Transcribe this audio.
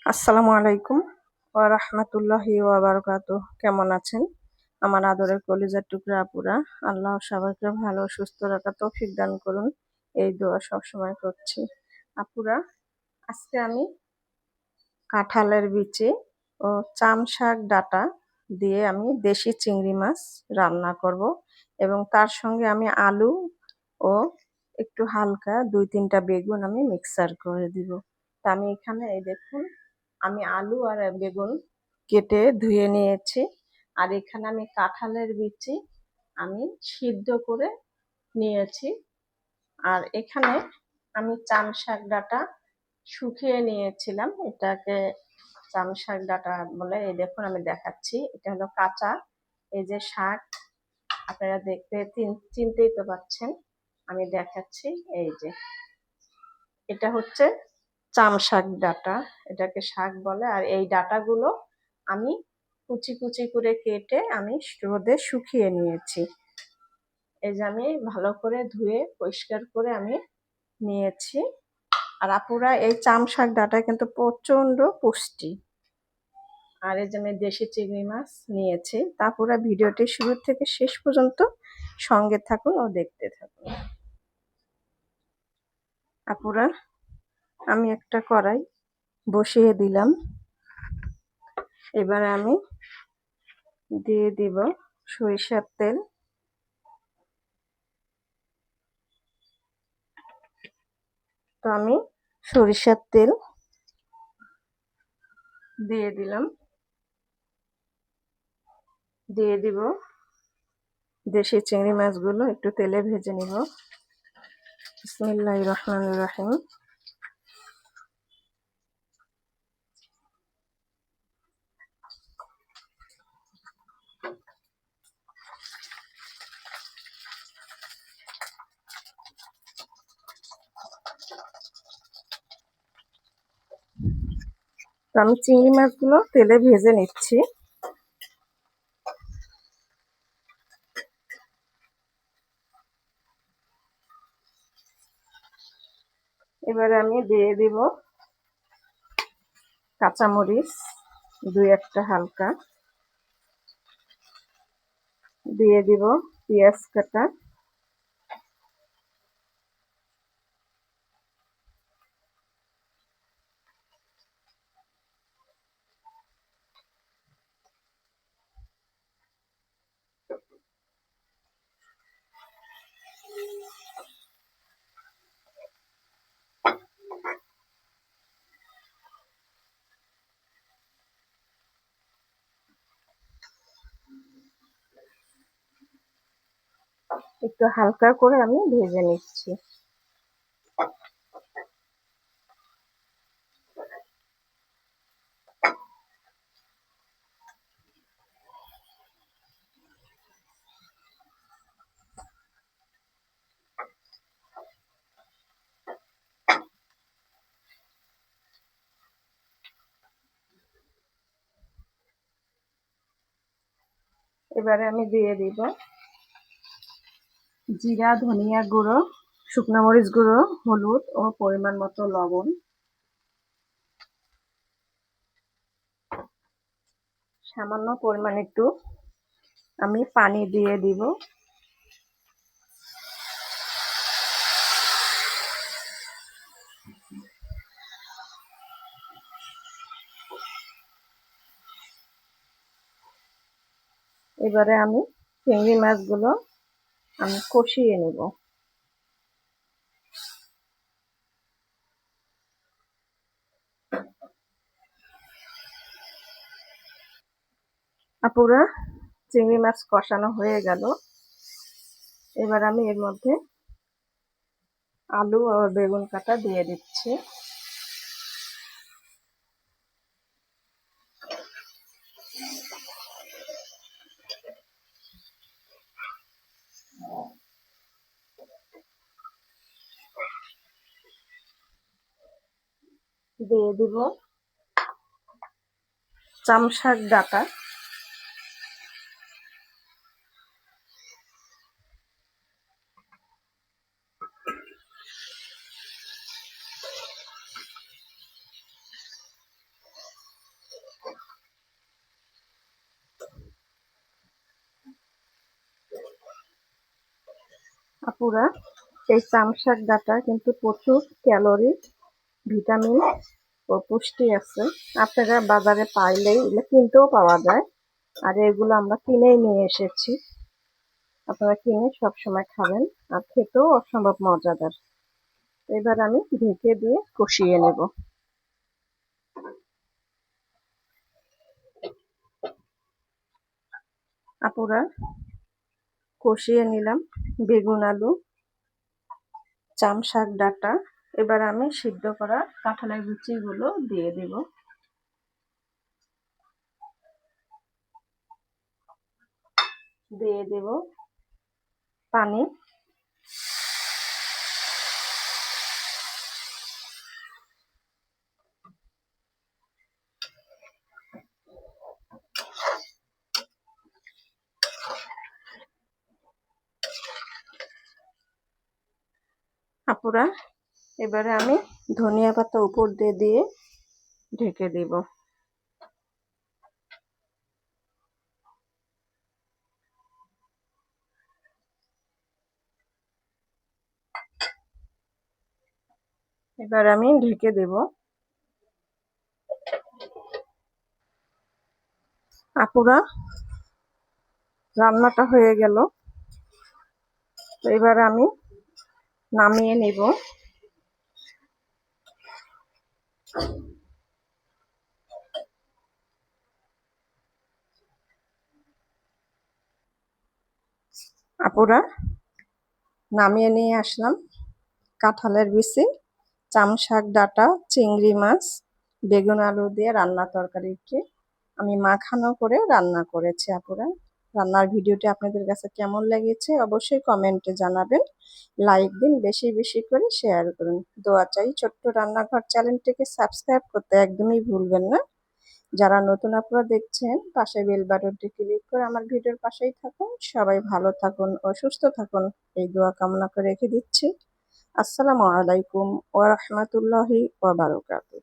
আসসালামু আলাইকুম ওয়া রাহমাতুল্লাহি ওয়া বারাকাতুহু। কেমন আছেন আমার আদরের কলিজার টুকরা আপুরা? আল্লাহ সবাইকে ভালো সুস্থ রাখার তৌফিক দান করুন, এই দোয়া সবসময় করছি। আপুরা, আজকে আমি কাঁঠালের বিচি ও চাম শাক ডাঁটা দিয়ে আমি দেশি চিংড়ি মাছ রান্না করব, এবং তার সঙ্গে আমি আলু ও একটু হালকা 2-3টা বেগুন আমি মিক্সার করে দিব। তা আমি এখানে এই দেখুন, আমি আলু আর বেগুন কেটে ধুয়ে নিয়েছি, আর এখানে আমি কাঁঠালের বিচি আমি সিদ্ধ করে নিয়েছি, আর এখানে আমি চাম শাক ডাঁটা শুকিয়ে নিয়েছিলাম, এটাকে চাম শাক ডাঁটা বলে। এই দেখুন আমি দেখাচ্ছি, এটা হলো কাঁচা এই যে শাক, আপনারা দেখতে চিনতেই তো পাচ্ছেন, আমি দেখাচ্ছি। এই যে এটা হচ্ছে চাম শাক ডাঁটা, এটাকে শাক বলে। আর এই ডাঁটাগুলো আমি কুচি কুচি করে কেটে আমি রোদে শুকিয়ে নিয়েছি। এই যে আমি ভালো করে ধুয়ে পরিষ্কার করে আমি নিয়েছি। আর আপুরা, এই চাম শাক ডাঁটা কিন্তু প্রচন্ড পুষ্টি। আর এই যে আমি দেশি চিংড়ি মাছ নিয়েছি। তা পুরা ভিডিওটি শুরু থেকে শেষ পর্যন্ত সঙ্গে থাকুন ও দেখতে থাকুন। আপুরা, আমি একটা কড়াই বসিয়ে দিলাম, এবারে আমি দিয়ে দিব সরিষার তেল। তো আমি সরিষার তেল দিয়ে দিলাম, দিয়ে দিব দেশি চিংড়ি মাছগুলো, একটু তেলে ভেজে নিব। বিসমিল্লাহির রহমানির রহিম। তো আমি চিংড়ি মাছগুলো তেলে ভেজে নিচ্ছি। এবারে আমি দিয়ে দিব কাঁচামরিচ 2-1টা হালকা, দিয়ে দিব পেঁয়াজ কাটা, একটু হালকা করে আমি ভেজে নিচ্ছি। এবারে আমি দিয়ে দিব জিরা, ধনিয়া গুঁড়ো, শুকনো মরিচ গুঁড়ো, হলুদ ও পরিমাণ মতো লবণ। সামান্য পরিমাণ একটু আমি পানি দিয়ে দিব। এবারে আমি চিংড়ি মাছগুলো আমি কষিয়ে নেব। আপুরা, চিংড়ি মাছ কষানো হয়ে গেল, এবার আমি এর মধ্যে আলু আর বেগুন কাটা দিয়ে দিচ্ছি। দিয়ে দিব চাম শাক ডাঁটা, আপুরা, এই চামশাক ডাঁটা কিন্তু প্রচুর ক্যালোরি, ভিটামিন ও পুষ্টি আছে। আপনারা বাজারে পাইলেই এগুলো কিনতেও পাওয়া যায়, আর এগুলো আমরা কিনেই নিয়ে এসেছি। আপনারা কিনে সবসময় খাবেন, আর খেতেও অসম্ভব মজাদার। এবার আমি ঢেকে দিয়ে কষিয়ে নেব। আপুরা, কষিয়ে নিলাম বেগুন, আলু, চামশাক ডাঁটা। এবার আমি সিদ্ধ করা কাঁঠালের বিচিগুলো দিয়ে দেব। দিয়ে দেব পানি। আপুরা, এবারে আমি ধনিয়া পাতা উপর দিয়ে দিয়ে ঢেকে দেব। এবার আমি ঢেকে দেব। আপুরা, রান্নাটা হয়ে গেল। তো এবার আমি নামিয়ে নেব। আপুরা, নামিয়ে নিয়ে আসলাম কাঁঠালের বিচি, চামশাক ডাঁটা, চিংড়ি মাছ, বেগুন আলু দিয়ে রান্না তরকারিটি আমি মাখানো করে রান্না করেছি। আপুরা, রান্নার ভিডিওটি আপনাদের কাছে কেমন লেগেছে অবশ্যই কমেন্টে জানাবেন। লাইক দিন, বেশি বেশি করে শেয়ার করুন। দোয়া চাই। ছোট্ট রান্নাঘর চ্যানেলটিকে সাবস্ক্রাইব করতে একদমই ভুলবেন না। যারা নতুন আপনারা দেখছেন, পাশে বেল বাটনটি ক্লিক করে আমার ভিডিওর পাশেই থাকুন। সবাই ভালো থাকুন ও সুস্থ থাকুন, এই দোয়া কামনা করে রেখে দিচ্ছি। আসসালামু আলাইকুম ওয়া রাহমাতুল্লাহি ওয়া বারাকাতুহু।